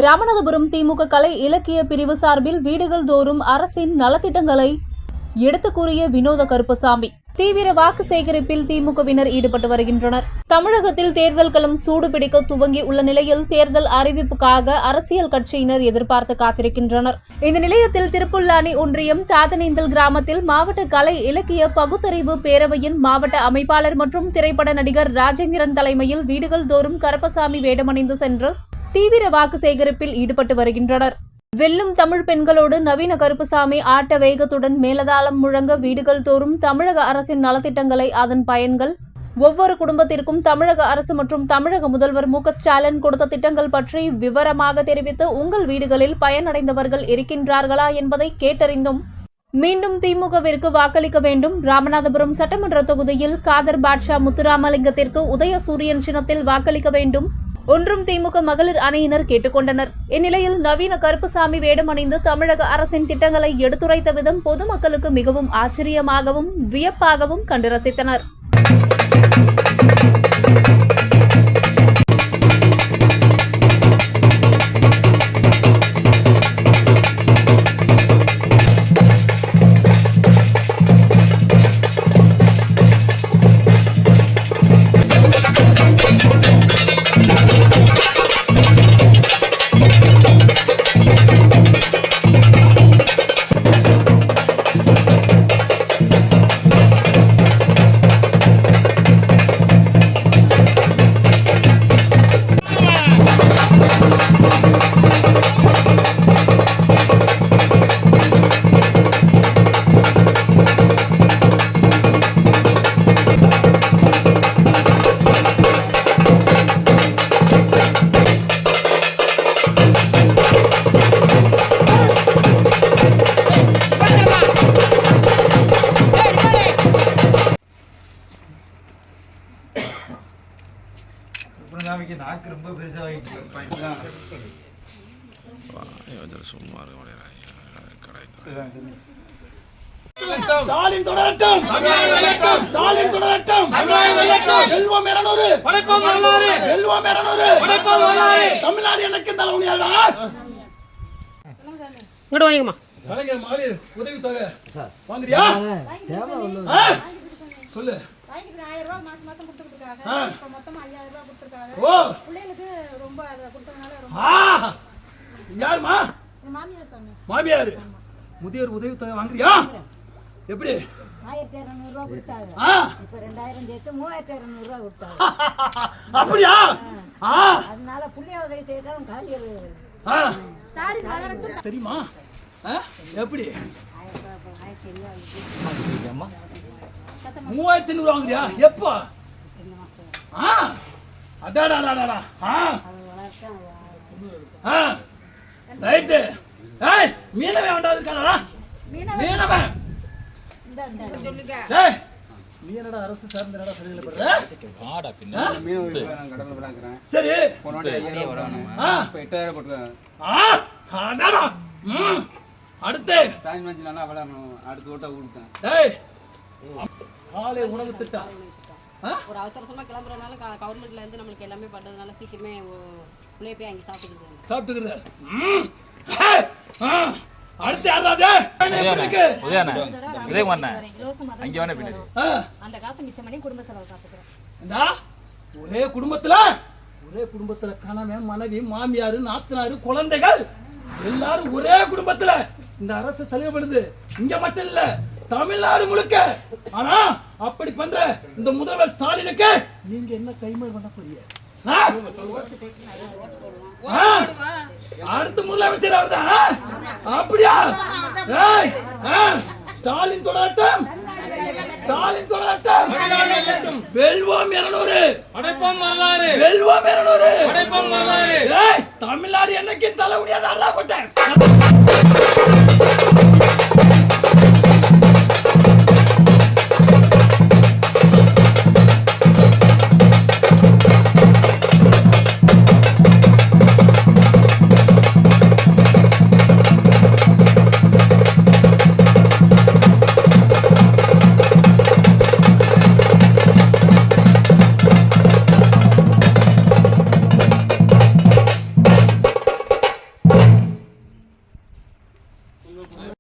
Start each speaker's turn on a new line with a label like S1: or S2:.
S1: ராமநாதபுரம் திமுக கலை இலக்கிய பிரிவு சார்பில் வீடுகள் தோறும் அரசின் நலத்திட்டங்களை எடுத்து கூறிய வினோத கருப்பசாமி. தீவிர வாக்கு சேகரிப்பில் திமுகவினர் ஈடுபட்டு வருகின்றனர். தமிழகத்தில் தேர்தல் களம் சூடுபிடிக்க துவங்கி உள்ள நிலையில் தேர்தல் அறிவிப்புக்காக அரசியல் கட்சியினர் எதிர்பார்த்து காத்திருக்கின்றனர். இந்த நிலையத்தில் திருப்புல்லானி ஒன்றியம் தாதனேந்தல் கிராமத்தில் மாவட்ட கலை இலக்கிய பகுத்தறிவு பேரவையின் மாவட்ட அமைப்பாளர் மற்றும் திரைப்பட நடிகர் ராஜேந்திரன் தலைமையில் வீடுகள் தோறும் கருப்பசாமி வேடமணிந்து சென்று தீவிர வாக்கு சேகரிப்பில் ஈடுபட்டு வருகின்றனர். வெல்லும் தமிழ் பெண்களோடு நவீன கருப்பசாமி ஆட்ட வேகத்துடன் மேலதாளம் முழங்க வீடுகள் தோறும் தமிழக அரசின் நலத்திட்டங்களை, அதன் பயன்கள், ஒவ்வொரு குடும்பத்திற்கும் தமிழக அரசு மற்றும் தமிழக முதல்வர் மு.க. ஸ்டாலின் கொடுத்த திட்டங்கள் பற்றி விவரமாக தெரிவித்து உங்கள் வீடுகளில் பயனடைந்தவர்கள் இருக்கின்றார்களா என்பதை கேட்டறிந்தும் மீண்டும் திமுகவிற்கு வாக்களிக்க வேண்டும். ராமநாதபுரம் சட்டமன்ற தொகுதியில் காதர் பாட்ஷா முத்துராமலிங்கத்திற்கு உதயசூரியன் சின்னத்தில் வாக்களிக்க வேண்டும் ஒன்றும் திமுக மகளிர் அணியினர் கேட்டுக்கொண்டனர். இந்நிலையில் நவீன கருப்பசாமி வேடம் அணிந்து தமிழக அரசின் திட்டங்களை எடுத்துரைத்த விதம் பொதுமக்களுக்கு மிகவும் ஆச்சரியமாகவும் வியப்பாகவும் கண்டு ரசித்தனர்.
S2: நாக்கு ரொம்ப பெருசாகிட்டு
S3: ஸ்டாலின் தொடரட்டும், ஸ்டாலின் தொடரட்டும், வெல்வோம் 200, வெல்வோம் 200, தமிழ்நாடு எனக்கு தலைமுடியாதா?
S4: இங்கட வாங்கம்மா.
S3: கலைஞர் மகளிர் உதவி தொகை வாங்குறியா? சொல்லு.
S5: 1000 ரூபாய் மாசம் கொடுத்துட்டு இருக்காங்க. இப்ப மொத்தமா 5000 ரூபாய் கொடுத்திருக்காங்க.
S3: ஓ,
S5: பிள்ளைகளுக்கு ரொம்ப அத கொடுத்ததனால ரொம்ப
S3: யாருமா?
S5: மாமியார் சாமி.
S3: மாமியார் முதியோர் உதவி தொகை வாங்குறியா? எப்படி?
S5: 1200 ரூபாய் கொடுத்தாங்க. இப்ப 2000 சேர்த்து 3200 ரூபாய் கொடுத்தாங்க.
S3: அப்படியா?
S5: அதனால புள்ளைய உதவி செய்யறதும் காலியர். ஸ்டாலின் வளரட்டும்.
S3: தெரியுமா? எப்படி? 3500 வாங்குறியா? எப்போ? அடாடாடாடா. ரைட்டு. ஏய், மீனவே வந்தாதுக்கானடா. மீனவே. ஏய், நீ என்னடா அரசு சார்ந்தடா சரியில்லை பண்ற? ஆடா பின்ன.
S2: கடல்ல விளையாடுறேன்.
S3: சரி.
S2: போனோட 5000 வரணும். இப்ப 8000 போட்டுறேன்.
S3: அடாடா. அடுத்து
S2: டைம் வந்துனா விளையாடணும். அடுத்து ஓட்ட கொடுத்தேன்.
S3: ஏய், காலை உணவு திட்டம்
S6: ஒரு அவசரமா கிளம்புறதுனால கவர்மெண்ட்ல இருந்து நம்மளுக்கு எல்லாமே பண்றதுனால சீக்கிரமே உள்ளே போய் அங்கே
S3: சாப்பிட்டுக்கிறது. அடுத்து யாராவது
S5: அந்த காசு மிச்சம் பண்ணி குடும்ப செலவு காத்துக்கிறேன்.
S3: ஒரே குடும்பத்துல கணவன், மனைவி, மாமியாரு, நாத்தனாரு, குழந்தைகள் எல்லாரும் ஒரே குடும்பத்துல இந்த அரசு செலவு பண்ணுது. இங்க மட்டும் இல்ல, தமிழ்நாடு முழுக்க. ஆனா அப்படி பண்ற இந்த முதல்வர் ஸ்டாலினுக்கு நீங்க என்ன கைமாறு பண்ண போறீங்க? அடுத்த முதலமைச்சர் அவர்தான். அப்படியா? ஸ்டாலின் தொடரட்டும், ஸ்டாலின் தொடரட்டும், வெல்வோம் 200, வெல்வோம் 200. தமிழ்நாடு என்னைக்கு தலை முடியாத கொட்டேன். கொடுங்க